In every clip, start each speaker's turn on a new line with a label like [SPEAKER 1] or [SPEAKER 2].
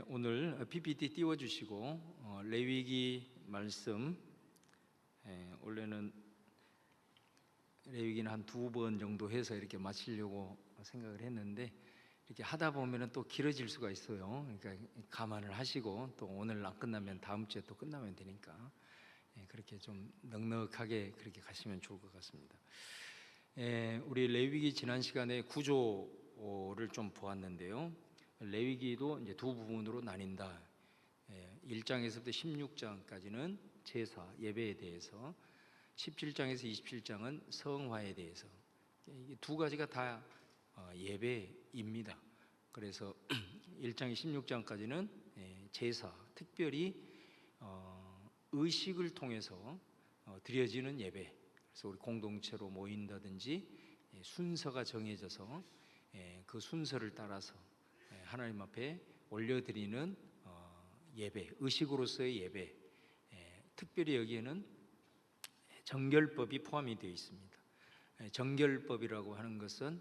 [SPEAKER 1] 오늘 PPT 띄워주시고 레위기 말씀, 원래는 레위기는 한 2번 정도 해서 이렇게 마치려고 생각을 했는데 이렇게 하다 보면은 또 길어질 수가 있어요. 그러니까 감안을 하시고 또 오늘 안 끝나면 다음 주에 또 끝나면 되니까 그렇게 좀 넉넉하게 그렇게 가시면 좋을 것 같습니다. 우리 레위기 지난 시간에 구조를 좀 보았는데요. 레위기도 이제 두 부분으로 나뉜다. 1장에서부터 16장까지는 제사, 예배에 대해서, 17장에서 27장은 성화에 대해서, 이게 두 가지가 다 예배입니다. 그래서 1장 16장까지는 제사, 특별히 의식을 통해서 드려지는 예배, 그래서 우리 공동체로 모인다든지 순서가 정해져서 그 순서를 따라서 하나님 앞에 올려드리는 예배, 의식으로서의 예배, 특별히 여기에는 정결법이 포함이 되어 있습니다. 정결법이라고 하는 것은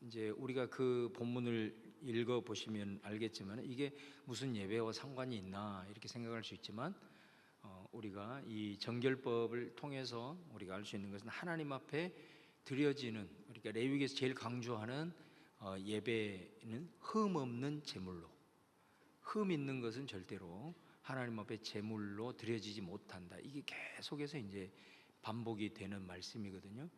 [SPEAKER 1] 이제 우리가 그 본문을 읽어 보시면 알겠지만 이게 무슨 예배와 상관이 있나 이렇게 생각할 수 있지만 우리가 이 정결법을 통해서 우리가 알 수 있는 것은 하나님 앞에 드려지는, 그러니까 레위기에서 제일 강조하는 예배는 흠 없는 제물로, 흠 있는 것은 절대로 하나님 앞에 제물로 드려지지 못한다. 이게 계속해서 이제 반복이 되는 말씀이거든요.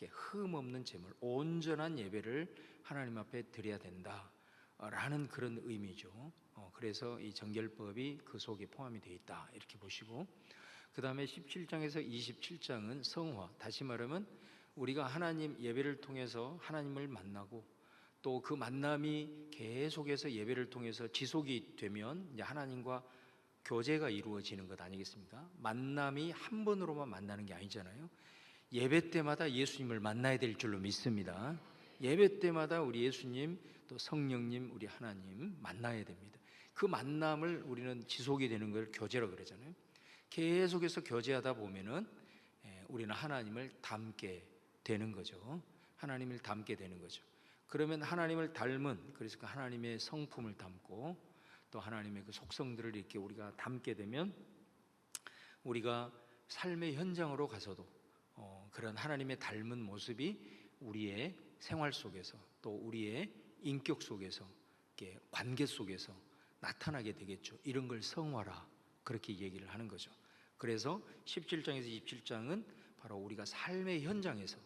[SPEAKER 1] 흠 없는 제물, 온전한 예배를 하나님 앞에 드려야 된다라는 그런 의미죠. 그래서 이 정결법이 그 속에 포함이 되어 있다 이렇게 보시고, 그 다음에 17장에서 27장은 성화, 다시 말하면 우리가 하나님 예배를 통해서 하나님을 만나고 또 그 만남이 계속해서 예배를 통해서 지속이 되면 이제 하나님과 교제가 이루어지는 것 아니겠습니까? 만남이 한 번으로만 만나는 게 아니잖아요. 예배 때마다 예수님을 만나야 될 줄로 믿습니다. 예배 때마다 우리 예수님, 또 성령님, 우리 하나님 만나야 됩니다. 그 만남을 우리는 지속이 되는 걸 교제라고 그러잖아요. 계속해서 교제하다 보면은 우리는 하나님을 닮게 되는 거죠. 하나님을 닮게 되는 거죠. 그러면 하나님을 닮은, 그래서 그 하나님의 성품을 닮고 또 하나님의 그 속성들을 이렇게 우리가 닮게 되면 우리가 삶의 현장으로 가서도 그런 하나님의 닮은 모습이 우리의 생활 속에서 또 우리의 인격 속에서, 이렇게 관계 속에서 나타나게 되겠죠. 이런 걸 성화라 그렇게 얘기를 하는 거죠. 그래서 17장에서 27장은 바로 우리가 삶의 현장에서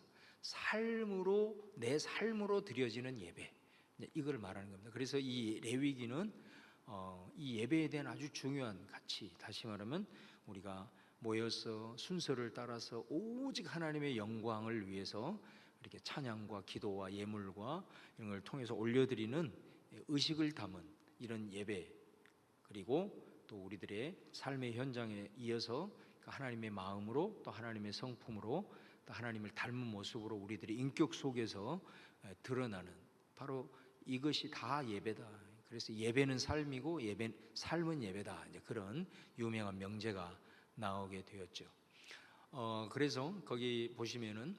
[SPEAKER 1] 삶으로, 내 삶으로 드려지는 예배, 이걸 말하는 겁니다. 그래서 이 레위기는 이 예배에 대한 아주 중요한 가치, 다시 말하면 우리가 모여서 순서를 따라서 오직 하나님의 영광을 위해서 이렇게 찬양과 기도와 예물과 이런 걸 통해서 올려드리는 의식을 담은 이런 예배, 그리고 또 우리들의 삶의 현장에 이어서 하나님의 마음으로 또 하나님의 성품으로 또 하나님을 닮은 모습으로 우리들의 인격 속에서 드러나는, 바로 이것이 다 예배다. 그래서 예배는 삶이고 삶은 예배다. 이제 그런 유명한 명제가 나오게 되었죠. 그래서 거기 보시면은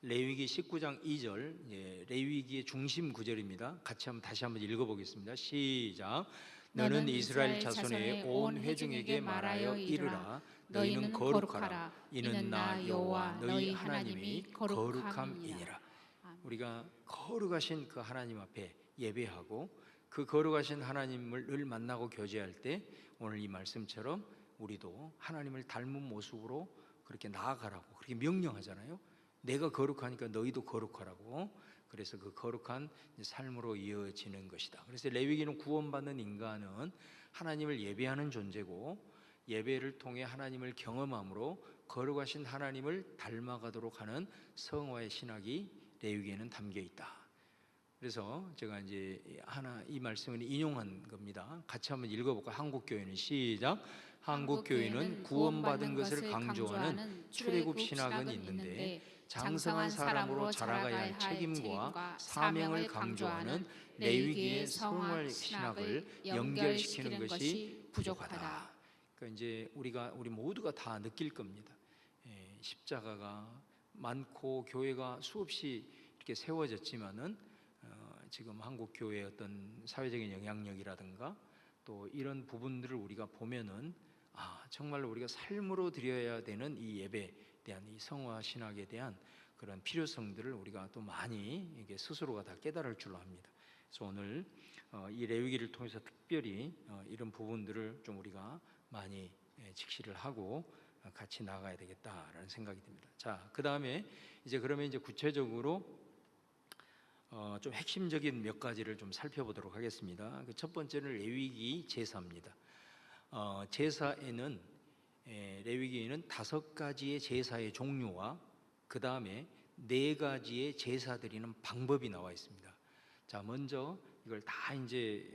[SPEAKER 1] 레위기 19장 2절, 레위기의 중심 구절입니다. 같이 다시 한번 읽어보겠습니다. 시작. 너는 이스라엘 자손의 온 회중에게 말하여 이르라. 너희는 거룩하라. 이는 나 여호와 너희 하나님이 거룩함이니라. 우리가 거룩하신 그 하나님 앞에 예배하고 그 거룩하신 하나님을 늘 만나고 교제할 때 오늘 이 말씀처럼 우리도 하나님을 닮은 모습으로 그렇게 나아가라고 그렇게 명령하잖아요. 내가 거룩하니까 너희도 거룩하라고. 그래서 그 거룩한 삶으로 이어지는 것이다. 그래서 레위기는 구원받는 인간은 하나님을 예배하는 존재고 예배를 통해 하나님을 경험함으로 거룩하신 하나님을 닮아가도록 하는 성화의 신학이 레위기에는 담겨 있다. 그래서 제가 이제 이 말씀을 인용한 겁니다. 같이 한번 읽어볼까요? 한국교회는 시작. 한국교회는 구원받은 것을 강조하는 출애굽 신학은 있는데 장성한 사람으로 자라가야 할 책임과 사명을 강조하는 레위기의 성화 신학을 연결시키는 것이 부족하다. 그러니까 이제 우리 모두가 다 느낄 겁니다. 십자가가 많고 교회가 수없이 이렇게 세워졌지만은 지금 한국 교회의 어떤 사회적인 영향력이라든가 또 이런 부분들을 우리가 보면은 정말로 우리가 삶으로 드려야 되는 이 예배에 대한 이 성화 신학에 대한 그런 필요성들을 우리가 또 많이 이게 스스로가 다 깨달을 줄로 합니다. 그래서 오늘 이 레위기를 통해서 특별히 이런 부분들을 좀 우리가 많이 직시를 하고 같이 나가야 되겠다라는 생각이 듭니다. 자, 그 다음에 그러면 구체적으로 좀 핵심적인 몇 가지를 좀 살펴보도록 하겠습니다. 그 첫 번째는 레위기 제사입니다. 제사에는 레위기에는 5가지의 제사의 종류와 그 다음에 4가지의 제사 드리는 방법이 나와 있습니다. 자, 먼저 이걸 다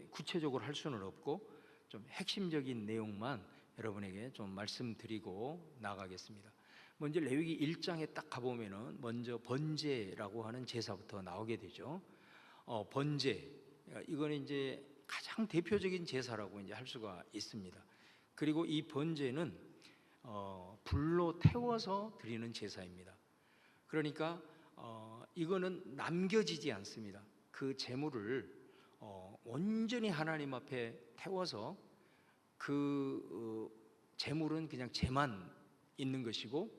[SPEAKER 1] 구체적으로 할 수는 없고 좀 핵심적인 내용만 여러분에게 좀 말씀드리고 나가겠습니다. 먼저 레위기 1장에 딱 가보면은 먼저 번제라고 하는 제사부터 나오게 되죠. 번제, 이거는 가장 대표적인 제사라고 할 수가 있습니다. 그리고 이 번제는 불로 태워서 드리는 제사입니다. 그러니까 이거는 남겨지지 않습니다. 그 제물을 온전히 하나님 앞에 태워서 그 제물은 그냥 재만 있는 것이고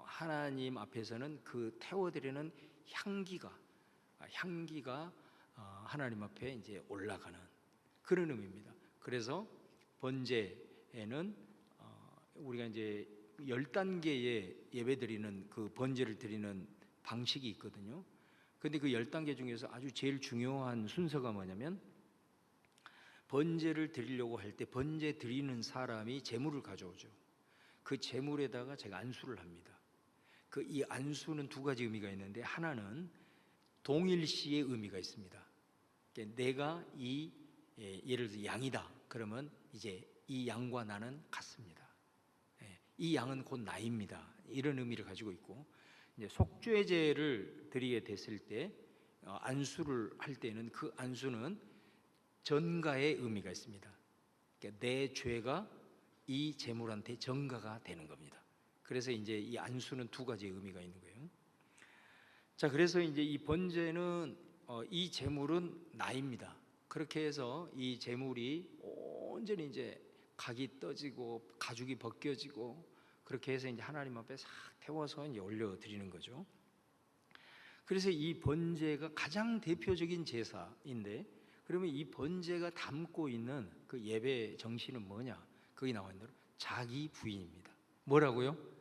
[SPEAKER 1] 하나님 앞에서는 그 태워드리는 향기가 하나님 앞에 올라가는 그런 의미입니다. 그래서 번제에는 우리가 10단계의 예배드리는 그 번제를 드리는 방식이 있거든요. 근데 그 10단계 중에서 아주 제일 중요한 순서가 뭐냐면 번제를 드리려고 할 때 번제 드리는 사람이 제물을 가져오죠. 그 제물에다가 제가 안수를 합니다. 이 안수는 2가지 의미가 있는데 하나는 동일시의 의미가 있습니다. 그러니까 내가 예를 들어 양이다 그러면 이 양과 나는 같습니다. 이 양은 곧 나입니다. 이런 의미를 가지고 있고 속죄제를 드리게 됐을 때 안수를 할 때는 그 안수는 전가의 의미가 있습니다. 그러니까 내 죄가 이 제물한테 전가가 되는 겁니다. 그래서 이 안수는 2가지 의미가 있는 거예요. 자, 그래서 이 번제는 이 제물은 나입니다. 그렇게 해서 이 제물이 온전히 각이 떠지고 가죽이 벗겨지고 그렇게 해서 하나님 앞에 싹 태워서 올려드리는 거죠. 그래서 이 번제가 가장 대표적인 제사인데 그러면 이 번제가 담고 있는 그 예배 정신은 뭐냐? 거기 나와 있는 대로 자기 부인입니다. 뭐라고요?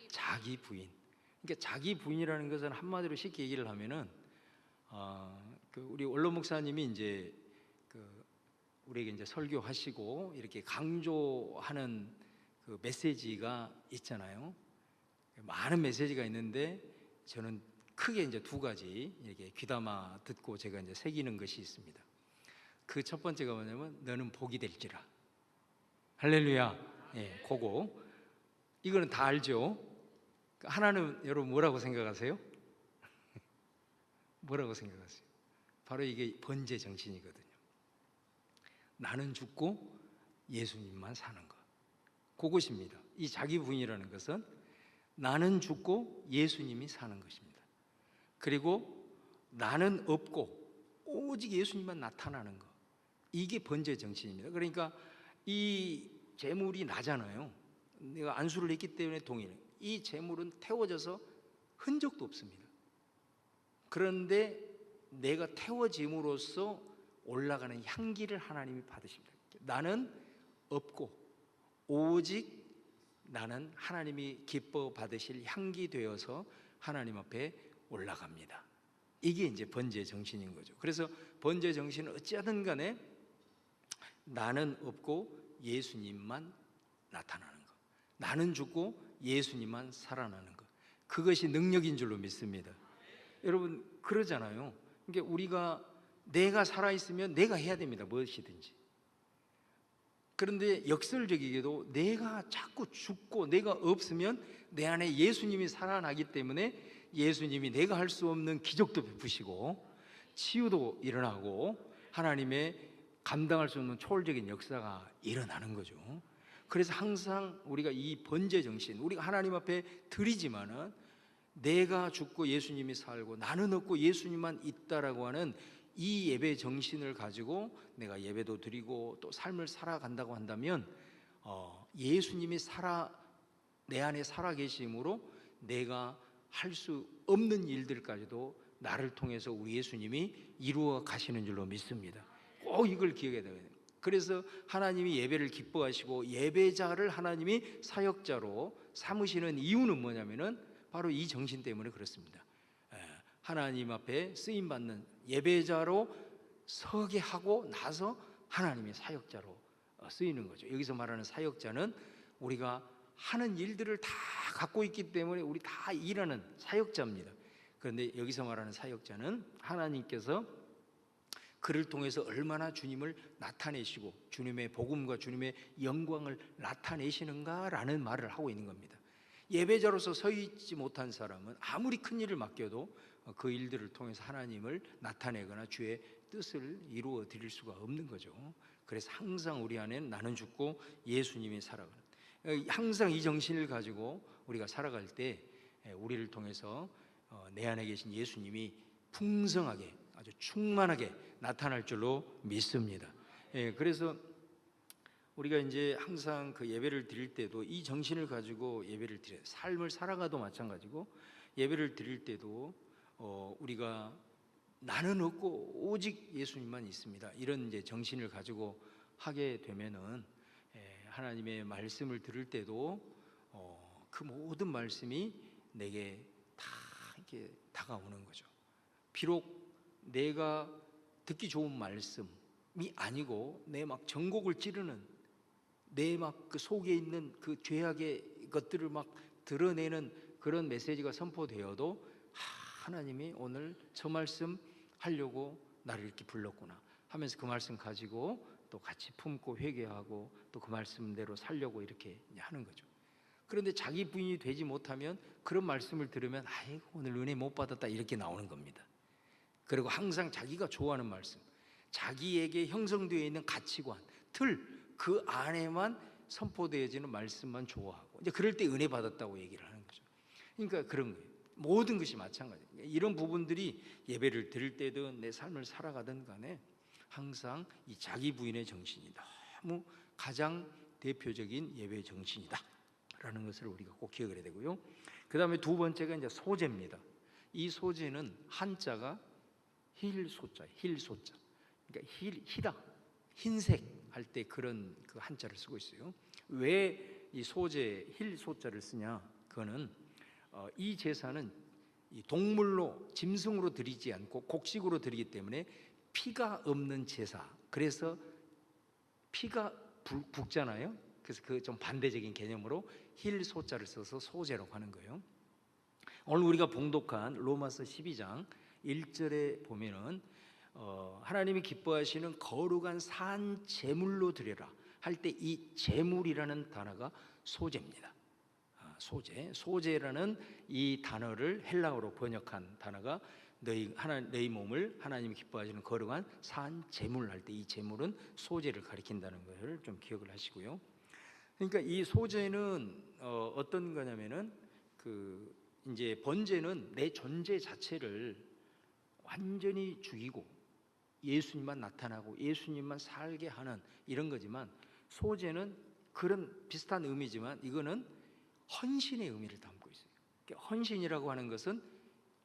[SPEAKER 1] 자기 부인. 그러니까 자기 부인이라는 것은 한마디로 쉽게 얘기를 하면은 우리 원로 목사님이 우리에게 설교하시고 이렇게 강조하는 그 메시지가 있잖아요. 많은 메시지가 있는데 저는 크게 2가지 이렇게 귀담아 듣고 제가 새기는 것이 있습니다. 그 첫 번째가 뭐냐면 너는 복이 될지라. 할렐루야. 예, 그거. 이거는 다 알죠. 하나는 여러분 뭐라고 생각하세요? 뭐라고 생각하세요? 바로 이게 번제 정신이거든요. 나는 죽고 예수님만 사는 것. 그것입니다. 이 자기 부인이라는 것은 나는 죽고 예수님이 사는 것입니다. 그리고 나는 없고 오직 예수님만 나타나는 것. 이게 번제 정신입니다. 그러니까 이 제물이 나잖아요. 내가 안수를 했기 때문에 동일해. 이 제물은 태워져서 흔적도 없습니다. 그런데 내가 태워짐으로써 올라가는 향기를 하나님이 받으십니다. 나는 없고 오직 나는 하나님이 기뻐 받으실 향기 되어서 하나님 앞에 올라갑니다. 이게 번제 정신인 거죠. 그래서 번제 정신은 어찌하든 간에 나는 없고 예수님만 나타나는 것, 나는 죽고 예수님만 살아나는 것, 그것이 능력인 줄로 믿습니다. 여러분 그러잖아요. 그러니까 우리가 내가 살아있으면 내가 해야 됩니다. 무엇이든지. 그런데 역설적이게도 내가 자꾸 죽고 내가 없으면 내 안에 예수님이 살아나기 때문에 예수님이 내가 할 수 없는 기적도 베푸시고 치유도 일어나고 하나님의 감당할 수 없는 초월적인 역사가 일어나는 거죠. 그래서 항상 우리가 이 번제 정신, 우리가 하나님 앞에 드리지만은 내가 죽고 예수님이 살고 나는 없고 예수님만 있다라고 하는 이 예배 정신을 가지고 내가 예배도 드리고 또 삶을 살아간다고 한다면 예수님이 내 안에 살아계심으로 내가 할 수 없는 일들까지도 나를 통해서 우리 예수님이 이루어 가시는 줄로 믿습니다. 꼭 이걸 기억해야 돼요. 그래서 하나님이 예배를 기뻐하시고 예배자를 하나님이 사역자로 삼으시는 이유는 뭐냐면은 바로 이 정신 때문에 그렇습니다. 하나님 앞에 쓰임 받는 예배자로 서게 하고 나서 하나님의 사역자로 쓰이는 거죠. 여기서 말하는 사역자는 우리가 하는 일들을 다 갖고 있기 때문에 우리 다 일하는 사역자입니다. 그런데 여기서 말하는 사역자는 하나님께서 그를 통해서 얼마나 주님을 나타내시고 주님의 복음과 주님의 영광을 나타내시는가라는 말을 하고 있는 겁니다. 예배자로서 서 있지 못한 사람은 아무리 큰 일을 맡겨도 그 일들을 통해서 하나님을 나타내거나 주의 뜻을 이루어 드릴 수가 없는 거죠. 그래서 항상 우리 안에는 나는 죽고 예수님이 살아가는, 항상 이 정신을 가지고 우리가 살아갈 때 우리를 통해서 내 안에 계신 예수님이 풍성하게 아주 충만하게 나타날 줄로 믿습니다. 그래서 우리가 이제 항상 그 예배를 드릴 때도 이 정신을 가지고 예배를 드려요. 삶을 살아가도 마찬가지고 예배를 드릴 때도 우리가 나는 없고 오직 예수님만 있습니다. 이런 이제 정신을 가지고 하게 되면은 하나님의 말씀을 들을 때도 그 모든 말씀이 내게 다 이렇게 다가오는 거죠. 비록 내가 듣기 좋은 말씀이 아니고 내 막 전곡을 찌르는 내 막 그 속에 있는 그 죄악의 것들을 막 드러내는 그런 메시지가 선포되어도 하나님이 오늘 저 말씀 하려고 나를 이렇게 불렀구나 하면서 그 말씀 가지고 또 같이 품고 회개하고 또 그 말씀대로 살려고 이렇게 하는 거죠. 그런데 자기 부인이 되지 못하면 그런 말씀을 들으면 아이고 오늘 은혜 못 받았다 이렇게 나오는 겁니다. 그리고 항상 자기가 좋아하는 말씀, 자기에게 형성되어 있는 가치관, 틀, 그 안에만 선포되어지는 말씀만 좋아하고 이제 그럴 때 은혜 받았다고 얘기를 하는 거죠. 그러니까 그런 거예요. 모든 것이 마찬가지예요. 이런 부분들이 예배를 드릴 때든 내 삶을 살아가든 간에 항상 이 자기 부인의 정신이 너무 가장 대표적인 예배 정신이다 라는 것을 우리가 꼭 기억을 해야 되고요. 그 다음에 두 번째가 이제 소재입니다. 이 소재는 한자가 힐소자, 힐소자. 그러니까 희다, 흰색 할 때 그런 그 한자를 쓰고 있어요. 왜 이 소재 힐소자를 쓰냐? 그거는 이 제사는 이 동물로 짐승으로 드리지 않고 곡식으로 드리기 때문에 피가 없는 제사. 그래서 피가 붓잖아요. 그래서 그 좀 반대적인 개념으로 힐소자를 써서 소재라고 하는 거예요. 오늘 우리가 봉독한 로마서 12장 1절에 보면은 하나님이 기뻐하시는 거룩한 산 제물로 드려라 할 때 이 제물이라는 단어가 소재입니다. 소재라는 이 단어를 헬라어로 번역한 단어가 너희 몸을 하나님이 기뻐하시는 거룩한 산 제물 할 때 이 제물은 소재를 가리킨다는 것을 좀 기억을 하시고요. 그러니까 이 소재는 어떤 거냐면은 그 이제 번제는 내 존재 자체를 완전히 죽이고 예수님만 나타나고 예수님만 살게 하는 이런 거지만, 소재는 그런 비슷한 의미지만 이거는 헌신의 의미를 담고 있어요. 헌신이라고 하는 것은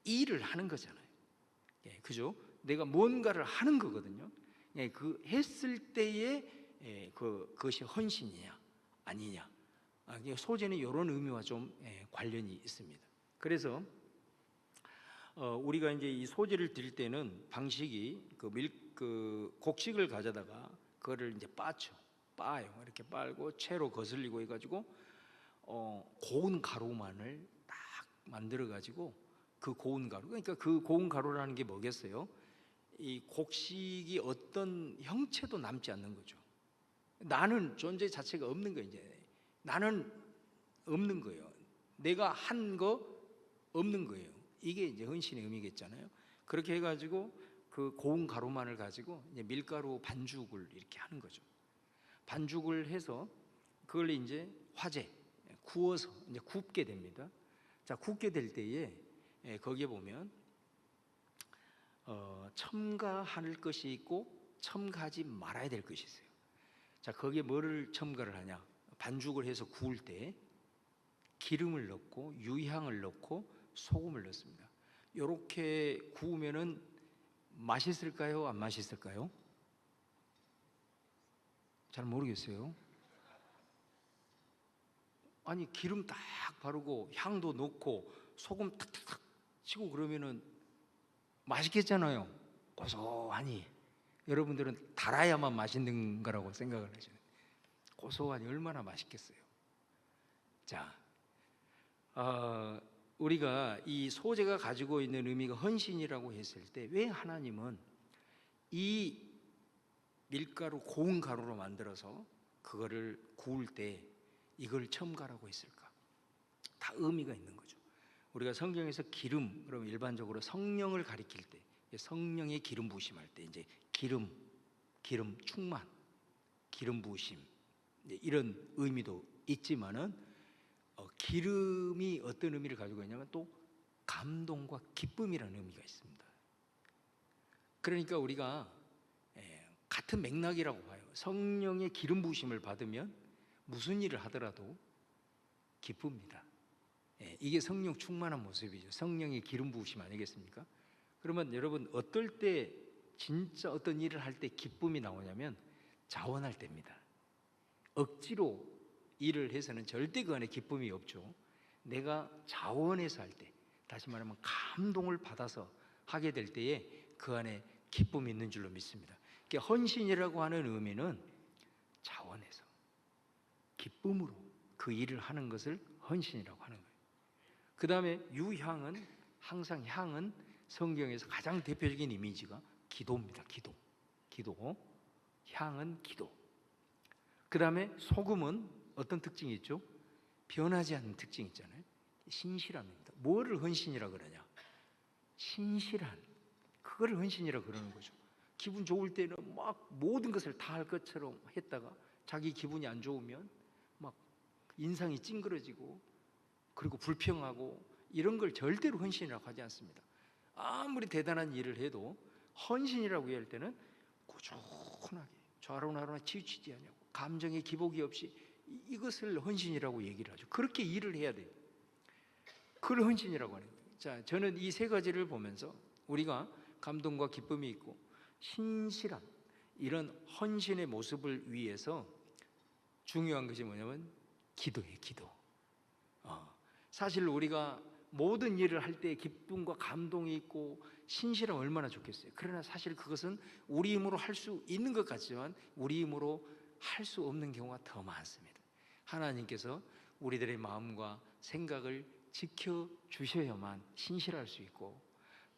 [SPEAKER 1] 일을 하는 거잖아요. 그죠? 내가 뭔가를 하는 거거든요. 그 했을 때에 그것이 헌신이냐 아니냐. 소재는 이런 의미와 좀 관련이 있습니다. 그래서 우리가 이제 이 소재를 드릴 때는 방식이 그 곡식을 가져다가 그거를 이제 빠요. 이렇게 빨고 채로 거슬리고 해가지고 고운 가루만을 딱 만들어 가지고 그 고운 가루, 그러니까 그 고운 가루라는 게 뭐겠어요? 이 곡식이 어떤 형체도 남지 않는 거죠. 나는 존재 자체가 없는 거예요. 이제 나는 없는 거예요. 내가 한 거 없는 거예요. 이게 이제 헌신의 의미겠잖아요. 그렇게 해가지고 그 고운 가루만을 가지고 이제 밀가루 반죽을 이렇게 하는 거죠. 반죽을 해서 그걸 이제 화재 구워서 이제 굽게 됩니다. 자, 굽게 될 때에 거기에 보면 첨가할 것이 있고 첨가하지 말아야 될 것이 있어요. 자, 거기에 뭐를 첨가를 하냐? 반죽을 해서 구울 때 기름을 넣고 유향을 넣고 소금을 넣습니다. 이렇게 구우면은 맛있을까요? 안 맛있을까요? 잘 모르겠어요. 아니, 기름 딱 바르고 향도 넣고 소금 탁탁탁 치고 그러면은 맛있겠잖아요. 고소하니. 여러분들은 달아야만 맛있는 거라고 생각을 하시는. 고소하니 얼마나 맛있겠어요. 자, 우리가 이 소재가 가지고 있는 의미가 헌신이라고 했을 때 왜 하나님은 이 밀가루, 고운 가루로 만들어서 그거를 구울 때 이걸 첨가라고 했을까? 다 의미가 있는 거죠. 우리가 성경에서 기름, 그러면 일반적으로 성령을 가리킬 때, 성령의 기름 부으심할 때 이제 기름 충만, 기름 부으심 이런 의미도 있지만은 기름이 어떤 의미를 가지고 있냐면 또 감동과 기쁨이라는 의미가 있습니다. 그러니까 우리가 같은 맥락이라고 봐요. 성령의 기름 부으심을 받으면 무슨 일을 하더라도 기쁩니다. 이게 성령 충만한 모습이죠. 성령의 기름 부으심 아니겠습니까? 그러면 여러분, 어떨 때 진짜 어떤 일을 할 때 기쁨이 나오냐면 자원할 때입니다. 억지로 일을 해서는 절대 그 안에 기쁨이 없죠. 내가 자원해서 할 때, 다시 말하면 감동을 받아서 하게 될 때에 그 안에 기쁨이 있는 줄로 믿습니다. 그러니까 헌신이라고 하는 의미는 자원해서 기쁨으로 그 일을 하는 것을 헌신이라고 하는 거예요. 그 다음에 유향은, 항상 향은 성경에서 가장 대표적인 이미지가 기도입니다. 기도. 향은 기도. 그 다음에 소금은 어떤 특징이 있죠? 변하지 않는 특징이 있잖아요. 신실함입니다. 뭐를 헌신이라고 그러냐? 신실한, 그거를 헌신이라고 그러는 거죠. 기분 좋을 때는 막 모든 것을 다 할 것처럼 했다가 자기 기분이 안 좋으면 막 인상이 찡그러지고 그리고 불평하고 이런 걸 절대로 헌신이라고 하지 않습니다. 아무리 대단한 일을 해도 헌신이라고 할 때는 꾸준하게 좌로나로나 치우치지 않냐고, 감정의 기복이 없이 이것을 헌신이라고 얘기를 하죠. 그렇게 일을 해야 돼요. 그걸 헌신이라고 하는 거예요. 자, 저는 이 세 가지를 보면서 우리가 감동과 기쁨이 있고 신실한 이런 헌신의 모습을 위해서 중요한 것이 뭐냐면 기도예요. 기도. 사실 우리가 모든 일을 할 때 기쁨과 감동이 있고 신실하면 얼마나 좋겠어요. 그러나 사실 그것은 우리 힘으로 할 수 있는 것 같지만 우리 힘으로 할 수 없는 경우가 더 많습니다. 하나님께서 우리들의 마음과 생각을 지켜주셔야만 신실할 수 있고,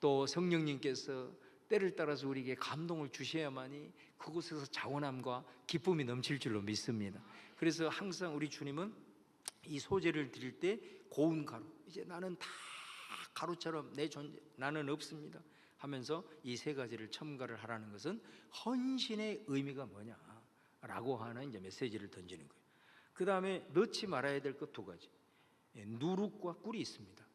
[SPEAKER 1] 또 성령님께서 때를 따라서 우리에게 감동을 주셔야만이 그곳에서 자원함과 기쁨이 넘칠 줄로 믿습니다. 그래서 항상 우리 주님은 이 소재를 드릴 때 고운 가루, 이제 나는 다 가루처럼 내 존재, 나는 없습니다 하면서 이 세 가지를 첨가를 하라는 것은 헌신의 의미가 뭐냐라고 하는 이제 메시지를 던지는 거예요. 그 다음에 넣지 말아야 될 것 두 가지, 누룩과 꿀이 있습니다.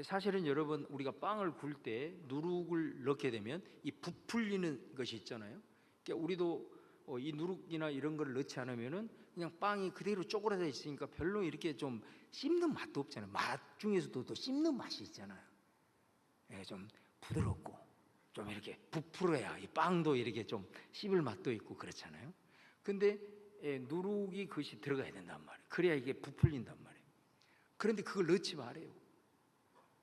[SPEAKER 1] 사실은 여러분, 우리가 빵을 구울 때 누룩을 넣게 되면 이 부풀리는 것이 있잖아요. 그러니까 우리도 이 누룩이나 이런 걸 넣지 않으면은 그냥 빵이 그대로 쪼그라져 있으니까 별로 이렇게 좀 씹는 맛도 없잖아요. 맛 중에서도 또 씹는 맛이 있잖아요. 좀 부드럽고 좀 이렇게 부풀어야 이 빵도 이렇게 좀 씹을 맛도 있고 그렇잖아요. 근데 누룩이 그것이 들어가야 된단 말이에요. 그래야 이게 부풀린단 말이에요. 그런데 그걸 넣지 말아요.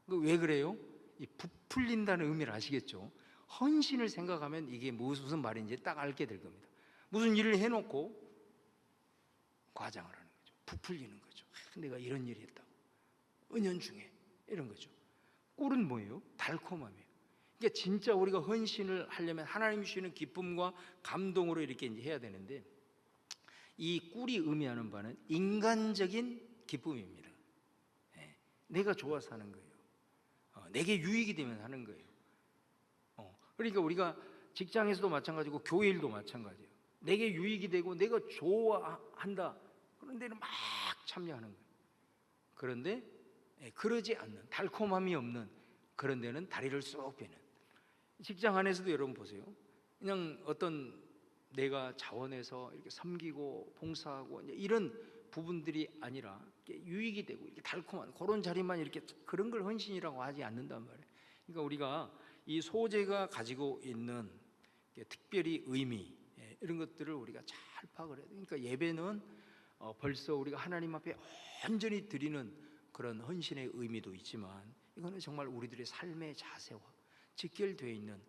[SPEAKER 1] 왜 그래요? 이 부풀린다는 의미를 아시겠죠? 헌신을 생각하면 이게 무슨 말인지 딱 알게 될 겁니다. 무슨 일을 해놓고 과장을 하는 거죠. 부풀리는 거죠. 내가 이런 일을 했다고, 은연중에 이런 거죠. 꿀은 뭐예요? 달콤함이에요. 그러니까 진짜 우리가 헌신을 하려면 하나님이 주시는 기쁨과 감동으로 이렇게 이제 해야 되는데, 이 꿀이 의미하는 바는 인간적인 기쁨입니다. 내가 좋아서 하는 거예요. 내게 유익이 되면 하는 거예요. 그러니까 우리가 직장에서도 마찬가지고 교회 일도 마찬가지예요. 내게 유익이 되고 내가 좋아한다, 그런 데는 막 참여하는 거예요. 그런데 그러지 않는, 달콤함이 없는 그런 데는 다리를 쏙 빼는, 직장 안에서도 여러분 보세요. 그냥 어떤 내가 자원해서 이렇게 섬기고 봉사하고 이런 부분들이 아니라 유익이 되고 이렇게 달콤한 그런 자리만 이렇게 그런 걸 헌신이라고 하지 않는단 말이에요. 그러니까 우리가 이 소재가 가지고 있는 특별히 의미 이런 것들을 우리가 잘 파악을 해야 돼요. 그러니까 예배는 벌써 우리가 하나님 앞에 온전히 드리는 그런 헌신의 의미도 있지만 이거는 정말 우리들의 삶의 자세와 직결되어 있는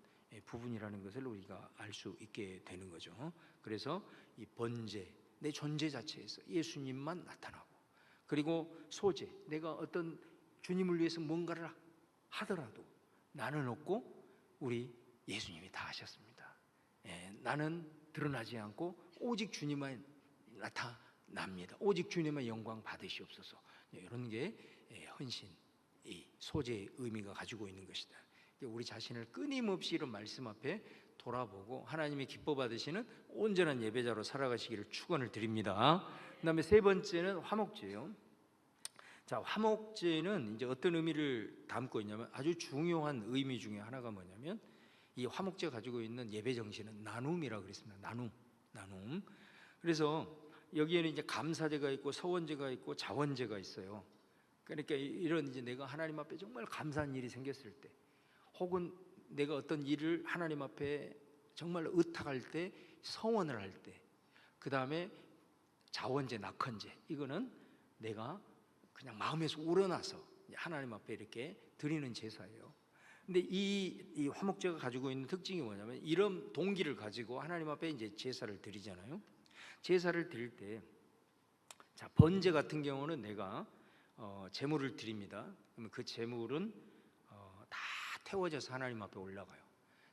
[SPEAKER 1] 부분이라는 것을 우리가 알 수 있게 되는 거죠. 그래서 이 번제, 내 존재 자체에서 예수님만 나타나고, 그리고 소재, 내가 어떤 주님을 위해서 뭔가를 하더라도 나는 없고 우리 예수님이 다 하셨습니다. 나는 드러나지 않고 오직 주님만 나타납니다. 오직 주님의 영광 받으시옵소서. 이런 게 헌신, 이 소재의 의미가 가지고 있는 것이다. 우리 자신을 끊임없이 이런 말씀 앞에 돌아보고 하나님이 기뻐 받으시는 온전한 예배자로 살아가시기를 축원을 드립니다. 그다음에 세 번째는 화목제예요. 자, 화목제는 이제 어떤 의미를 담고 있냐면 아주 중요한 의미 중에 하나가 뭐냐면 이 화목제가 가지고 있는 예배 정신은 나눔이라고 그랬습니다. 나눔. 그래서 여기에는 이제 감사제가 있고 서원제가 있고 자원제가 있어요. 그러니까 이런 이제 내가 하나님 앞에 정말 감사한 일이 생겼을 때, 혹은 내가 어떤 일을 하나님 앞에 정말 의탁할 때, 서원을 할 때, 그 다음에 자원제, 낙헌제, 이거는 내가 그냥 마음에서 우러나서 하나님 앞에 이렇게 드리는 제사예요. 근데 이 화목제가 가지고 있는 특징이 뭐냐면 이런 동기를 가지고 하나님 앞에 이제 제사를 드리잖아요. 제사를 드릴 때, 자, 번제 같은 경우는 내가 제물을 드립니다. 그러면 그 제물은 다 태워져서 하나님 앞에 올라가요.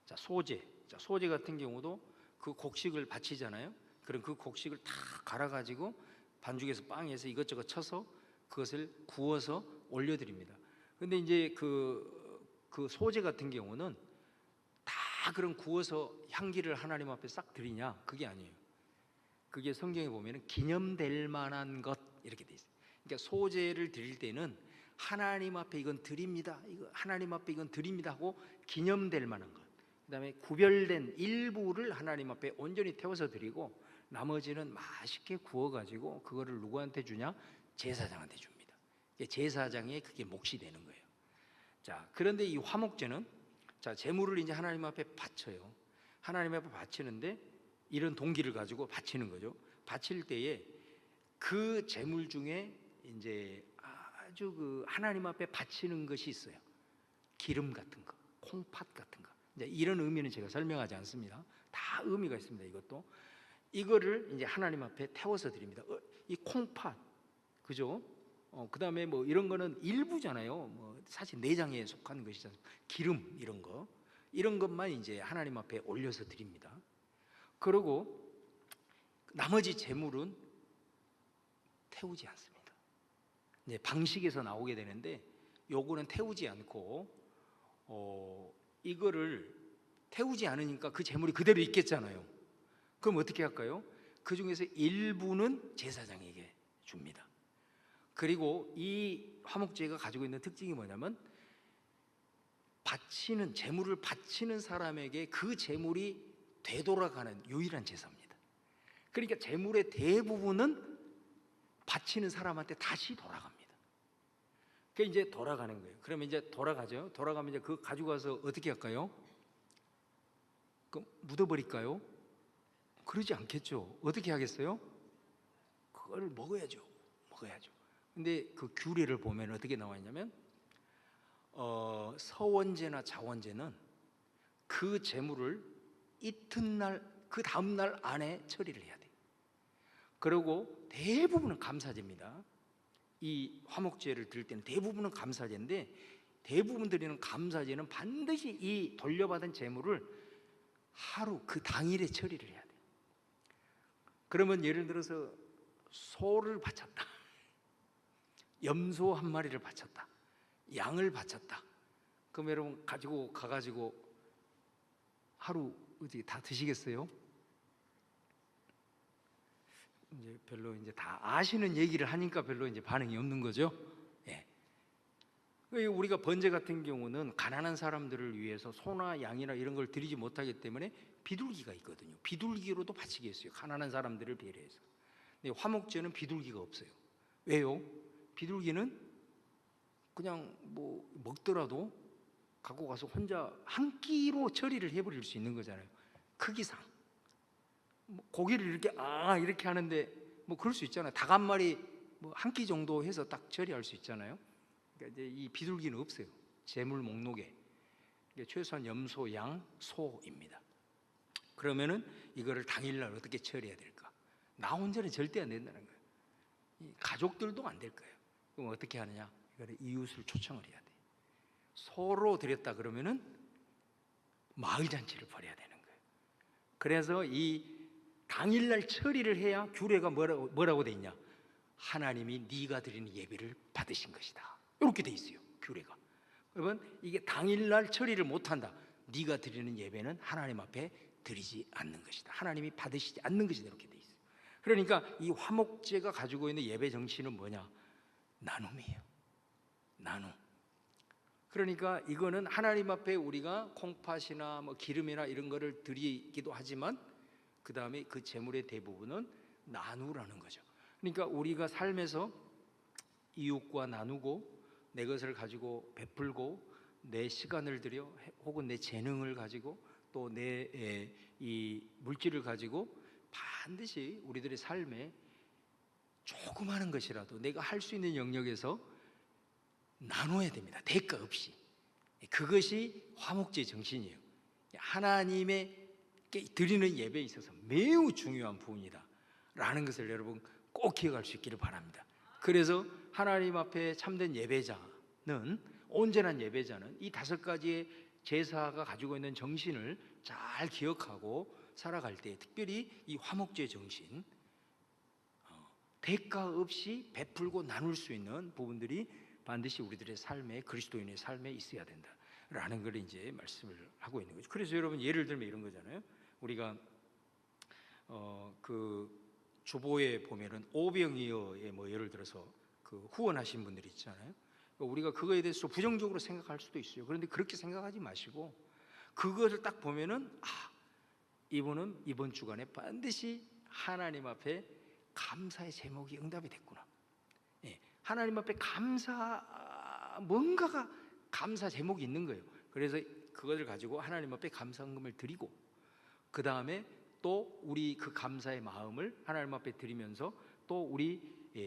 [SPEAKER 1] 자, 소재 같은 경우도 그 곡식을 바치잖아요. 그럼 그 곡식을 다 갈아가지고 반죽에서 빵에서 이것저것 쳐서 그것을 구워서 올려드립니다. 근데 이제 그 소재 같은 경우는 다 그런 구워서 향기를 하나님 앞에 싹 드리냐? 그게 아니에요. 그게 성경에 보면은 기념될 만한 것 이렇게 돼 있어요. 그러니까 소재를 드릴 때는 하나님 앞에 이건 드립니다. 이거 하나님 앞에 이건 드립니다 하고 기념될 만한 것. 그다음에 구별된 일부를 하나님 앞에 온전히 태워서 드리고 나머지는 맛있게 구워 가지고 그거를 누구한테 주냐? 제사장한테 줍니다. 제사장의 그게 몫이 되는 거예요. 자, 그런데 이 화목제는 자, 제물을 이제 하나님 앞에 바쳐요. 하나님 앞에 바치는데 이런 동기를 가지고 바치는 거죠. 바칠 때에 그 제물 중에 이제 아주 그 하나님 앞에 바치는 것이 있어요. 기름 같은 거, 콩팥 같은 거. 이제 이런 의미는 제가 설명하지 않습니다. 다 의미가 있습니다. 이것도 이거를 이제 하나님 앞에 태워서 드립니다. 이 콩팥, 그죠? 그 다음에 뭐 이런 거는 일부잖아요. 뭐 사실 내장에 속하는 것이잖아요. 기름 이런 것만 이제 하나님 앞에 올려서 드립니다. 그리고 나머지 제물은 태우지 않습니다. 이제 방식에서 나오게 되는데 요거는 태우지 않고 이거를 태우지 않으니까 그 제물이 그대로 있겠잖아요. 그럼 어떻게 할까요? 그 중에서 일부는 제사장에게 줍니다. 그리고 이 화목제가 가지고 있는 특징이 뭐냐면 바치는 제물을 바치는 사람에게 그 제물이 되돌아가는 유일한 제사입니다. 그러니까 제물의 대부분은 바치는 사람한테 다시 돌아갑니다. 그게 이제 돌아가는 거예요. 그러면 이제 돌아가죠. 돌아가면 이제 그거 가지고 가서 어떻게 할까요? 그럼 묻어버릴까요? 그러지 않겠죠. 어떻게 하겠어요? 그걸 먹어야죠. 근데 그 규례를 보면 어떻게 나와 있냐면 서원제나 자원제는 그 제물을 이튿날 그 다음날 안에 처리를 해야 돼요. 그리고 대부분은 감사제입니다. 이 화목제를 드릴 때는 대부분은 감사제인데 대부분 드리는 감사제는 반드시 이 돌려받은 제물을 하루 그 당일에 처리를 해야 돼요. 그러면 예를 들어서 소를 바쳤다, 염소 한 마리를 바쳤다, 양을 바쳤다. 그럼 여러분 가지고 가가지고 하루 어디 다 드시겠어요? 이제 별로 이제 다 아시는 얘기를 하니까 별로 이제 반응이 없는 거죠. 예. 우리가 번제 같은 경우는 가난한 사람들을 위해서 소나 양이나 이런 걸 드리지 못하기 때문에 비둘기가 있거든요. 비둘기로도 바치게 했어요. 가난한 사람들을 배려해서. 근데 화목제는 비둘기가 없어요. 왜요? 비둘기는 그냥 뭐 먹더라도 갖고 가서 혼자 한 끼로 처리를 해버릴 수 있는 거잖아요. 크기상 뭐 고기를 이렇게 이렇게 하는데 뭐 그럴 수 있잖아요. 닭 한 마리 뭐 한 끼 정도 해서 딱 처리할 수 있잖아요. 그러니까 이제 이 비둘기는 없어요. 제물 목록에. 그러니까 최소한 염소, 양, 소입니다. 그러면은 이거를 당일날 어떻게 처리해야 될까? 나 혼자는 절대 안 된다는 거예요. 이 가족들도 안 될 거예요. 그럼 어떻게 하느냐? 이거를 이웃을 초청을 해야 돼. 소로 드렸다 그러면은 마을 잔치를 벌여야 되는 거예요. 그래서 이 당일날 처리를 해야 규례가 뭐라고 돼 있냐? 하나님이 네가 드리는 예배를 받으신 것이다. 이렇게 돼 있어요. 규례가. 여러분, 이게 당일날 처리를 못한다. 네가 드리는 예배는 하나님 앞에 드리지 않는 것이다. 하나님이 받으시지 않는 것이다. 이렇게 돼 있어요. 그러니까 이 화목제가 가지고 있는 예배 정신은 뭐냐? 나눔이에요. 나눔. 그러니까 이거는 하나님 앞에 우리가 콩팥이나 뭐 기름이나 이런 거를 드리기도 하지만 그 다음에 그 재물의 대부분은 나누라는 거죠. 그러니까 우리가 삶에서 이웃과 나누고 내 것을 가지고 베풀고 내 시간을 들여 혹은 내 재능을 가지고 또 내 이 물질을 가지고 반드시 우리들의 삶에 조그마한 것이라도 내가 할 수 있는 영역에서 나눠야 됩니다. 대가 없이. 그것이 화목제 정신이에요. 하나님께 드리는 예배에 있어서 매우 중요한 부분이다 라는 것을 여러분 꼭 기억할 수 있기를 바랍니다. 그래서 하나님 앞에 참된 예배자는, 온전한 예배자는 이 5가지의 제사가 가지고 있는 정신을 잘 기억하고 살아갈 때, 특별히 이 화목제 정신, 대가 없이 베풀고 나눌 수 있는 부분들이 반드시 우리들의 삶에, 그리스도인의 삶에 있어야 된다라는 걸 이제 말씀을 하고 있는 거죠. 그래서 여러분 예를 들면 이런 거잖아요. 우리가 그 주보에 보면은 오병이어의 뭐 예를 들어서 그 후원하신 분들이 있잖아요. 우리가 그거에 대해서 부정적으로 생각할 수도 있어요. 그런데 그렇게 생각하지 마시고 그것을 딱 보면은 이분은 이번 주간에 반드시 하나님 앞에 감사의 제목이 응답이 됐구나. 하나님 앞에 뭔가가 감사 제목이 있는 거예요. 그래서 그것을 가지고 하나님 앞에 감사금을 드리고 그 다음에 또 우리 그 감사의 마음을 하나님 앞에 드리면서 또 우리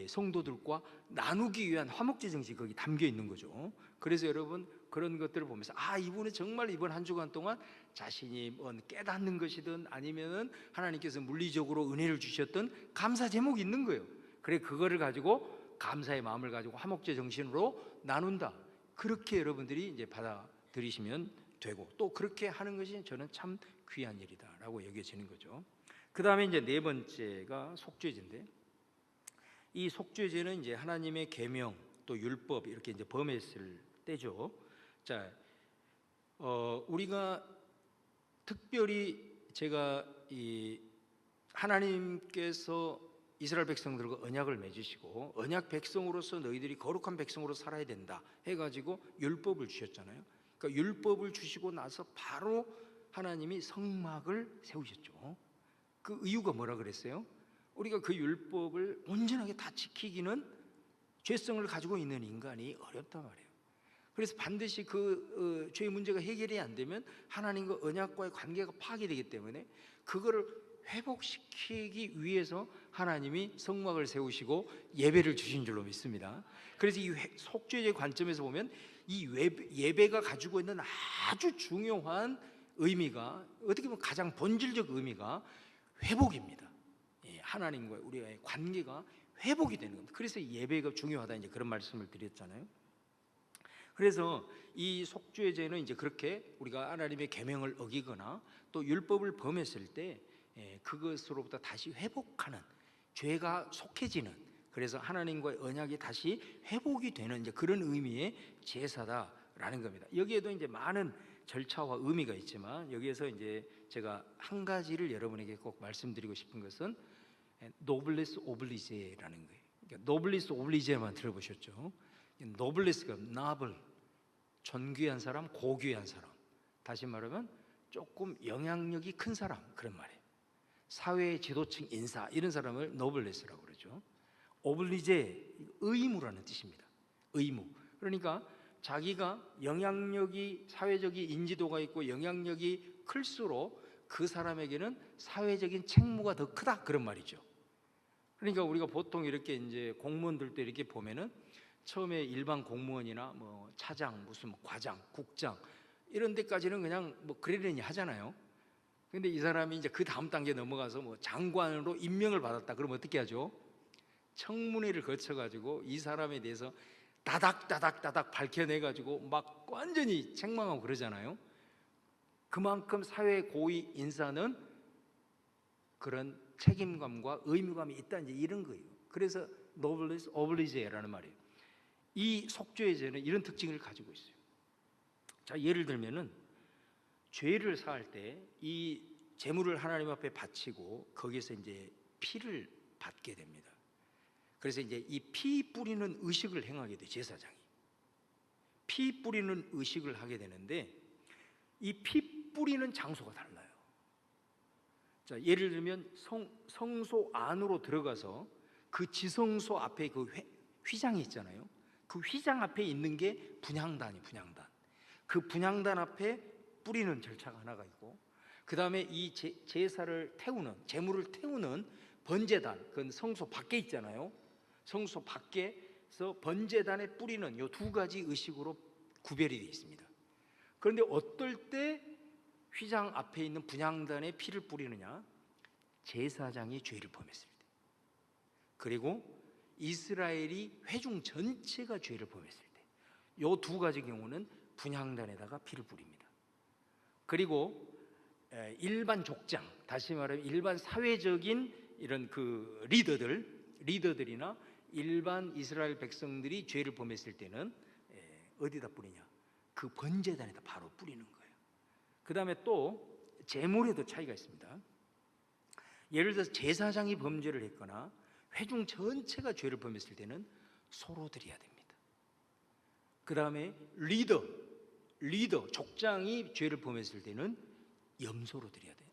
[SPEAKER 1] 성도들과 나누기 위한 화목제 정신이 거기 담겨 있는 거죠. 그래서 여러분 그런 것들을 보면서 이분은 정말 이번 한 주간 동안 자신이 깨닫는 것이든 아니면은 하나님께서 물리적으로 은혜를 주셨던 감사 제목이 있는 거예요. 그래 그거를 가지고 감사의 마음을 가지고 화목제 정신으로 나눈다. 그렇게 여러분들이 이제 받아들이시면 되고 또 그렇게 하는 것이 저는 참 귀한 일이다라고 여겨지는 거죠. 그 다음에 이제 4번째가 속죄제인데, 이 속죄제는 이제 하나님의 계명 또 율법 이렇게 이제 범했을 때죠. 자, 우리가 특별히 제가 이 하나님께서 이스라엘 백성들과 언약을 맺으시고 언약 백성으로서 너희들이 거룩한 백성으로 살아야 된다 해가지고 율법을 주셨잖아요. 그러니까 율법을 주시고 나서 바로 하나님이 성막을 세우셨죠. 그 이유가 뭐라 그랬어요? 우리가 그 율법을 온전하게 다 지키기는 죄성을 가지고 있는 인간이 어렵단 말이에요. 그래서 반드시 그 죄의 문제가 해결이 안 되면 하나님과 언약과의 관계가 파괴되기 때문에 그거를 회복시키기 위해서 하나님이 성막을 세우시고 예배를 주신 줄로 믿습니다. 그래서 이 속죄의 관점에서 보면 이 예배가 가지고 있는 아주 중요한 의미가, 어떻게 보면 가장 본질적 의미가 회복입니다. 하나님과 우리의 관계가 회복이 되는 겁니다. 그래서 예배가 중요하다 이제 그런 말씀을 드렸잖아요. 그래서 이 속죄제는 이제 그렇게 우리가 하나님의 계명을 어기거나 또 율법을 범했을 때 그것으로부터 다시 회복하는, 죄가 속해지는, 그래서 하나님과의 언약이 다시 회복이 되는 이제 그런 의미의 제사다라는 겁니다. 여기에도 이제 많은 절차와 의미가 있지만 여기에서 이제 제가 한 가지를 여러분에게 꼭 말씀드리고 싶은 것은 노블레스 오블리제라는 거예요. 그러니까 노블리스 오블리제만 들어보셨죠? 노블레스가 나블, 존귀한 사람, 고귀한 사람, 다시 말하면 조금 영향력이 큰 사람, 그런 말이에요. 사회의 지도층 인사, 이런 사람을 노블레스라고 그러죠. 오블리제, 의무라는 뜻입니다. 의무. 그러니까 자기가 영향력이, 사회적인 인지도가 있고 영향력이 클수록 그 사람에게는 사회적인 책무가 더 크다, 그런 말이죠. 그러니까 우리가 보통 이렇게 이제 공무원들도 이렇게 보면은 처음에 일반 공무원이나 뭐 차장, 무슨 뭐 과장, 국장 이런 데까지는 그냥 뭐 그러려니 하잖아요. 근데 이 사람이 이제 그 다음 단계 넘어가서 뭐 장관으로 임명을 받았다. 그럼 어떻게 하죠? 청문회를 거쳐가지고 이 사람에 대해서 다닥다닥 밝혀내가지고 막 완전히 책망하고 그러잖아요. 그만큼 사회 고위 인사는 그런 책임감과 의무감이 있다, 이제 이런 거예요. 그래서 노블리스 오블리제라는 말이에요. 이 속죄의 죄는 이런 특징을 가지고 있어요. 자, 예를 들면은 죄를 사할 때 이 제물을 하나님 앞에 바치고 거기에서 이제 피를 받게 됩니다. 그래서 이제 이 피 뿌리는 의식을 행하게 돼, 제사장이. 피 뿌리는 의식을 하게 되는데 이 피 뿌리는 장소가 달라요. 자, 예를 들면 성소 안으로 들어가서 그 지성소 앞에 그 휘장이 있잖아요. 그 휘장 앞에 있는 게 분향단이에요. 분향단. 그 분향단 앞에 뿌리는 절차가 하나가 있고, 그 다음에 이 제사를 태우는, 제물을 태우는 번제단, 그건 성소 밖에 있잖아요. 성소 밖에서 번제단에 뿌리는 이 두 가지 의식으로 구별이 되어 있습니다. 그런데 어떨 때 휘장 앞에 있는 분향단에 피를 뿌리느냐? 제사장이 죄를 범했을 때, 그리고 이스라엘이 회중 전체가 죄를 범했을 때, 이 두 가지 경우는 분향단에다가 피를 뿌립니다. 그리고 일반 족장, 다시 말하면 일반 사회적인 이런 그 리더들이나 일반 이스라엘 백성들이 죄를 범했을 때는 어디다 뿌리냐? 그 번제단에다 바로 뿌리는 거예요. 그 다음에 또 제물에도 차이가 있습니다. 예를 들어서 제사장이 범죄를 했거나 회중 전체가 죄를 범했을 때는 소로 드려야 됩니다. 그 다음에 리더 족장이 죄를 범했을 때는 염소로 드려야 돼요.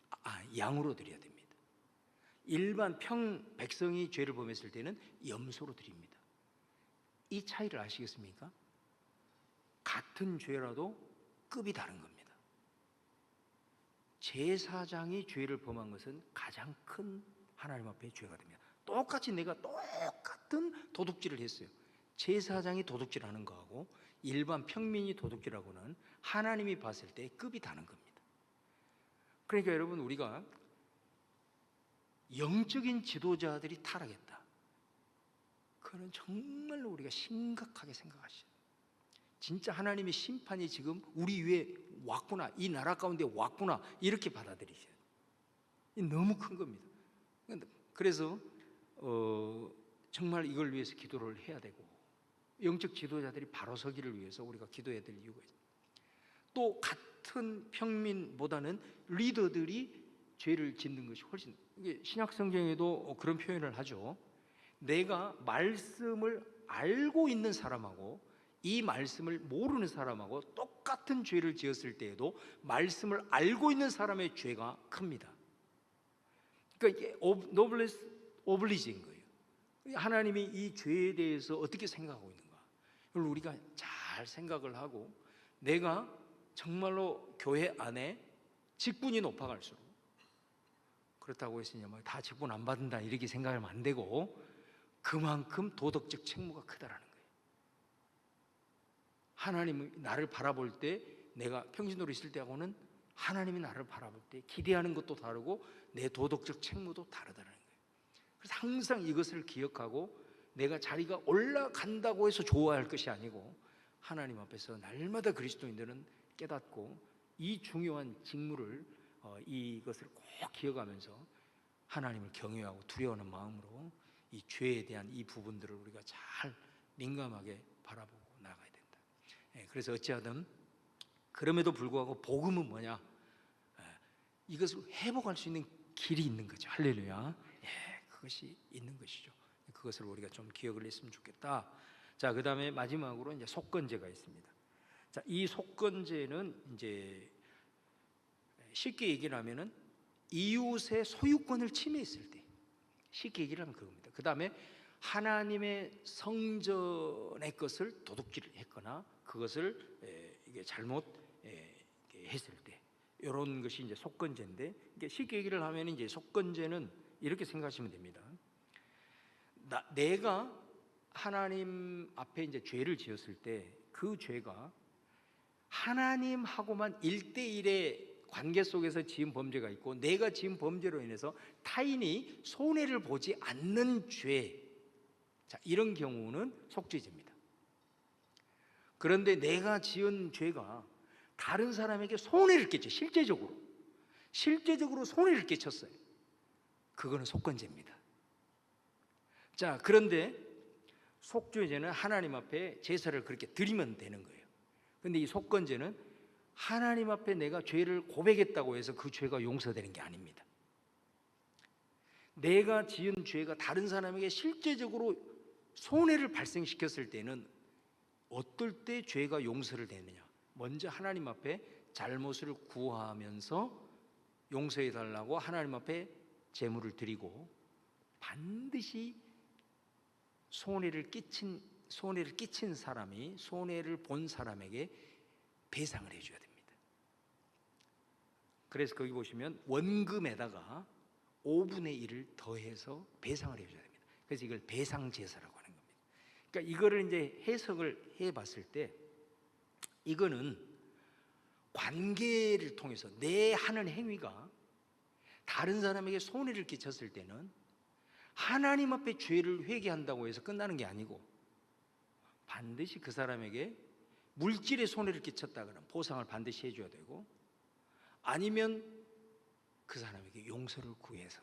[SPEAKER 1] 양으로 드려야 됩니다. 일반 백성이 죄를 범했을 때는 염소로 드립니다. 이 차이를 아시겠습니까? 같은 죄라도 급이 다른 겁니다. 제사장이 죄를 범한 것은 가장 큰 하나님 앞에 죄가 됩니다. 똑같이 내가 똑같은 도둑질을 했어요. 제사장이 도둑질하는 거하고 일반 평민이 도둑질하고는 하나님이 봤을 때 급이 다른 겁니다. 그러니까 여러분, 우리가 영적인 지도자들이 타락했다, 그거는 정말로 우리가 심각하게 생각하시죠. 진짜 하나님의 심판이 지금 우리 위에 왔구나, 이 나라 가운데 왔구나, 이렇게 받아들이셔야 돼요. 너무 큰 겁니다. 그래서 정말 이걸 위해서 기도를 해야 되고, 영적 지도자들이 바로 서기를 위해서 우리가 기도해야 될 이유가 있습니다. 또 같은 평민보다는 리더들이 죄를 짓는 것이 훨씬, 이게 신약 성경에도 그런 표현을 하죠. 내가 말씀을 알고 있는 사람하고 이 말씀을 모르는 사람하고 똑같은 죄를 지었을 때에도 말씀을 알고 있는 사람의 죄가 큽니다. 그러니까 이게 노블레스 오블리지인 거예요. 하나님이 이 죄에 대해서 어떻게 생각하고 있는가, 이걸 우리가 잘 생각을 하고, 내가 정말로 교회 안에 직분이 높아갈수록, 그렇다고 해서 다 직분 안 받는다 이렇게 생각하면 안 되고, 그만큼 도덕적 책무가 크다라는 거예요. 하나님이 나를 바라볼 때, 내가 평신도로 있을 때하고는 하나님이 나를 바라볼 때 기대하는 것도 다르고 내 도덕적 책무도 다르다는 거예요. 그래서 항상 이것을 기억하고, 내가 자리가 올라간다고 해서 좋아할 것이 아니고, 하나님 앞에서 날마다 그리스도인들은 깨닫고 이 중요한 직무를, 이것을 꼭 기억하면서 하나님을 경외하고 두려워하는 마음으로 이 죄에 대한 이 부분들을 우리가 잘 민감하게 바라보고 나가야 된다. 그래서 어찌하든 그럼에도 불구하고 복음은 뭐냐? 이것을 회복할 수 있는 길이 있는 거죠. 할렐루야. 그것이 있는 것이죠. 그것을 우리가 좀 기억을 했으면 좋겠다. 자, 그 다음에 마지막으로 이제 속건제가 있습니다. 자, 이 속건제는 이제 쉽게 얘기를 하면은 이웃의 소유권을 침해했을 때, 쉽게 얘기를 하면 그겁니다. 그 다음에 하나님의 성전의 것을 도둑질을 했거나 그것을 이게 잘못 했을 때, 이런 것이 이제 속건제인데, 이게 쉽게 얘기를 하면 이제 속건제는 이렇게 생각하시면 됩니다. 내가 하나님 앞에 이제 죄를 지었을 때 그 죄가 하나님하고만 1대1의 관계 속에서 지은 범죄가 있고, 내가 지은 범죄로 인해서 타인이 손해를 보지 않는 죄, 자, 이런 경우는 속죄죄입니다. 그런데 내가 지은 죄가 다른 사람에게 손해를 끼쳐, 실제적으로 손해를 끼쳤어요. 그거는 속건죄입니다. 자, 그런데 속죄죄는 하나님 앞에 제사를 그렇게 드리면 되는 거예요. 근데 이 속건죄는 하나님 앞에 내가 죄를 고백했다고 해서 그 죄가 용서되는 게 아닙니다. 내가 지은 죄가 다른 사람에게 실제적으로 손해를 발생시켰을 때는 어떨 때 죄가 용서를 되느냐? 먼저 하나님 앞에 잘못을 구하면서 용서해 달라고 하나님 앞에 제물을 드리고, 반드시 손해를 끼친 사람이, 손해를 본 사람에게 배상을 해줘야 됩니다. 그래서 거기 보시면 원금에다가 5분의 1을 더해서 배상을 해줘야 됩니다. 그래서 이걸 배상제사라고 하는 겁니다. 그러니까 이거를 이제 해석을 해봤을 때, 이거는 관계를 통해서 내 하는 행위가 다른 사람에게 손해를 끼쳤을 때는 하나님 앞에 죄를 회개한다고 해서 끝나는 게 아니고, 반드시 그 사람에게 물질의 손해를 끼쳤다거나 보상을 반드시 해줘야 되고, 아니면 그 사람에게 용서를 구해서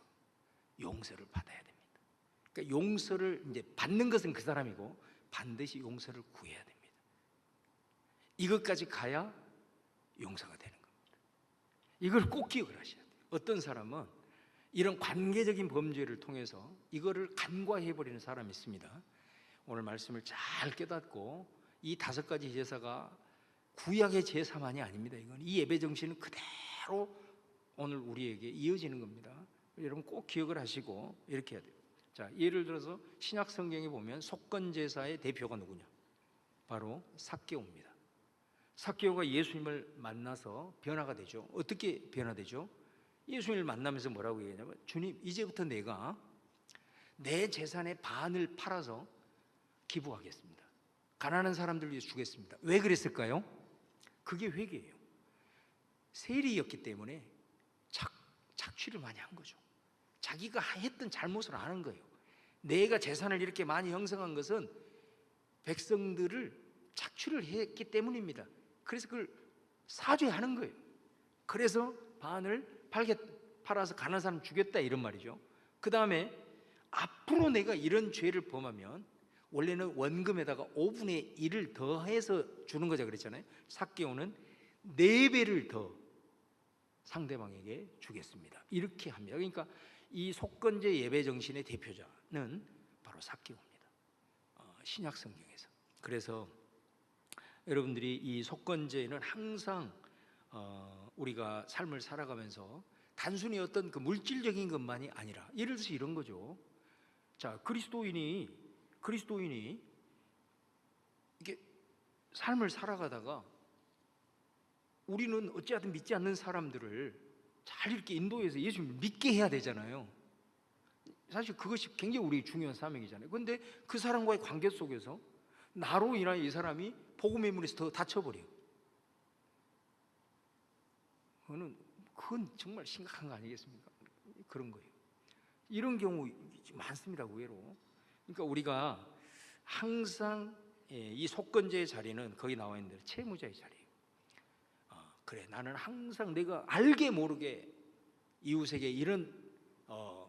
[SPEAKER 1] 용서를 받아야 됩니다. 그러니까 용서를 이제 받는 것은 그 사람이고, 반드시 용서를 구해야 됩니다. 이것까지 가야 용서가 되는 겁니다. 이걸 꼭 기억을 하셔야 돼요. 어떤 사람은 이런 관계적인 범죄를 통해서 이거를 간과해버리는 사람이 있습니다. 오늘 말씀을 잘 깨닫고, 이 5가지 제사가 구약의 제사만이 아닙니다. 이건 이 예배 정신은 그대로 오늘 우리에게 이어지는 겁니다. 여러분 꼭 기억을 하시고 이렇게 해야 돼요. 자, 예를 들어서 신약 성경에 보면 속건제사의 대표가 누구냐? 바로 삭개오입니다. 삭개오가 예수님을 만나서 변화가 되죠. 어떻게 변화되죠? 예수님을 만나면서 뭐라고 얘기하냐면, 주님, 이제부터 내가 내 재산의 반을 팔아서 기부하겠습니다. 가난한 사람들 위해서 주겠습니다. 왜 그랬을까요? 그게 회개예요. 세리였기 때문에 착취를 많이 한 거죠. 자기가 했던 잘못을 아는 거예요. 내가 재산을 이렇게 많이 형성한 것은 백성들을 착취를 했기 때문입니다. 그래서 그걸 사죄하는 거예요. 그래서 반을 팔아서 가난한 사람 주겠다, 이런 말이죠. 그 다음에 앞으로 내가 이런 죄를 범하면, 원래는 원금에다가 5분의 1을 더해서 주는 거자 그랬잖아요. 삭개오는 4배를 더 상대방에게 주겠습니다, 이렇게 합니다. 그러니까 이 속건제 예배 정신의 대표자는 바로 삭개오입니다, 신약 성경에서. 그래서 여러분들이 이 속건제는 항상 우리가 삶을 살아가면서 단순히 어떤 그 물질적인 것만이 아니라, 예를 들어서 이런 거죠. 자, 그리스도인이 이게 삶을 살아가다가 우리는 어찌하든 믿지 않는 사람들을 잘 이렇게 인도해서 예수님을 믿게 해야 되잖아요. 사실 그것이 굉장히 우리 중요한 사명이잖아요. 그런데 그 사람과의 관계 속에서 나로 인하여 이 사람이 복음의 문에서 더 닫혀버려요. 그건 정말 심각한 거 아니겠습니까? 그런 거예요. 이런 경우 많습니다, 의외로. 그러니까 우리가 항상 이 속건제의 자리는 거기 나와 있는 대로 채무자의 자리예요. 그래, 나는 항상 내가 알게 모르게 이웃에게 이런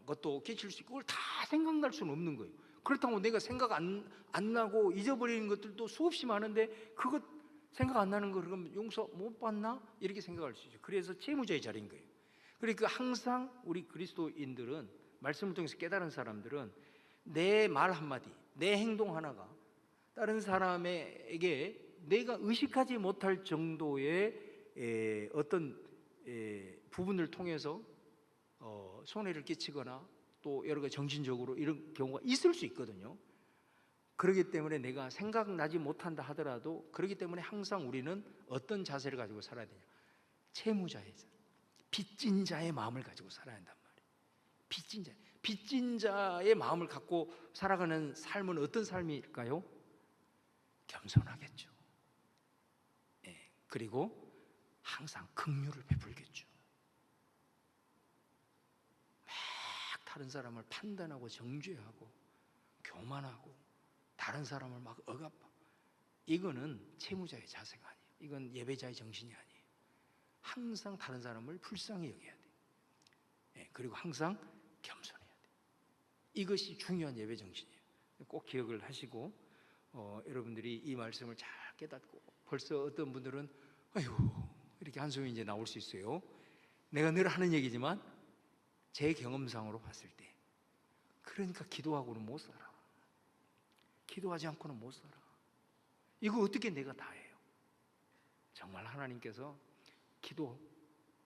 [SPEAKER 1] 것도 끼칠 수 있고, 그걸 다 생각날 수는 없는 거예요. 그렇다고 내가 생각 안 나고 잊어버리는 것들도 수없이 많은데, 그것 생각 안 나는 거 그러면 용서 못 받나? 이렇게 생각할 수 있죠. 그래서 채무자의 자리인 거예요. 그러니까 항상 우리 그리스도인들은, 말씀을 통해서 깨달은 사람들은 내 말 한마디, 내 행동 하나가 다른 사람에게 내가 의식하지 못할 정도의 어떤 부분을 통해서 손해를 끼치거나 또 여러 가지 정신적으로 이런 경우가 있을 수 있거든요. 그렇기 때문에 내가 생각나지 못한다 하더라도, 그렇기 때문에 항상 우리는 어떤 자세를 가지고 살아야 되냐, 채무자의 자, 빚진 자의 마음을 가지고 살아야 한단 말이에요. 빚진 자의 마음을 갖고 살아가는 삶은 어떤 삶일까요? 겸손하겠죠. 그리고 항상 긍휼을 베풀겠죠. 막 다른 사람을 판단하고 정죄하고 교만하고 다른 사람을 막 억압하고, 이거는 채무자의 자세가 아니에요. 이건 예배자의 정신이 아니에요. 항상 다른 사람을 불쌍히 여겨야 돼요. 그리고 항상 겸손해야 돼요. 이것이 중요한 예배 정신이에요. 꼭 기억을 하시고, 여러분들이 이 말씀을 잘 깨닫고, 벌써 어떤 분들은 아이고 이렇게 한숨이 이제 나올 수 있어요. 내가 늘 하는 얘기지만 제 경험상으로 봤을 때, 그러니까 기도하고는 못 살아. 기도하지 않고는 못 살아. 이거 어떻게 내가 다 해요? 정말 하나님께서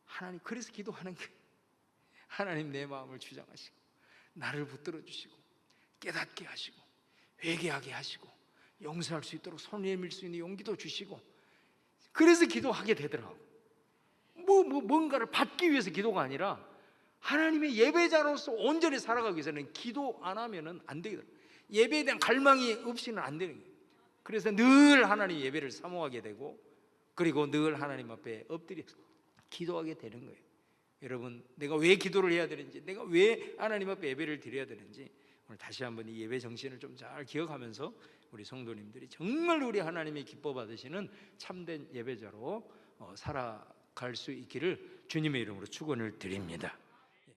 [SPEAKER 1] 하나님, 그래서 기도하는 게, 하나님 내 마음을 주장하시고 나를 붙들어 주시고 깨닫게 하시고 회개하게 하시고 용서할 수 있도록 손 내밀 수 있는 용기도 주시고, 그래서 기도하게 되더라고. 뭔가를 받기 위해서 기도가 아니라 하나님의 예배자로서 온전히 살아가기 위해서는 기도 안 하면은 안 되거든. 예배에 대한 갈망이 없이는 안 되는 거예요. 그래서 늘 하나님 예배를 사모하게 되고, 그리고 늘 하나님 앞에 엎드려서 기도하게 되는 거예요. 여러분, 내가 왜 기도를 해야 되는지, 내가 왜 하나님 앞에 예배를 드려야 되는지, 오늘 다시 한번 이 예배 정신을 좀 잘 기억하면서 우리 성도님들이 정말 우리 하나님이 기뻐 받으시는 참된 예배자로 살아갈 수 있기를 주님의 이름으로 축원을 드립니다.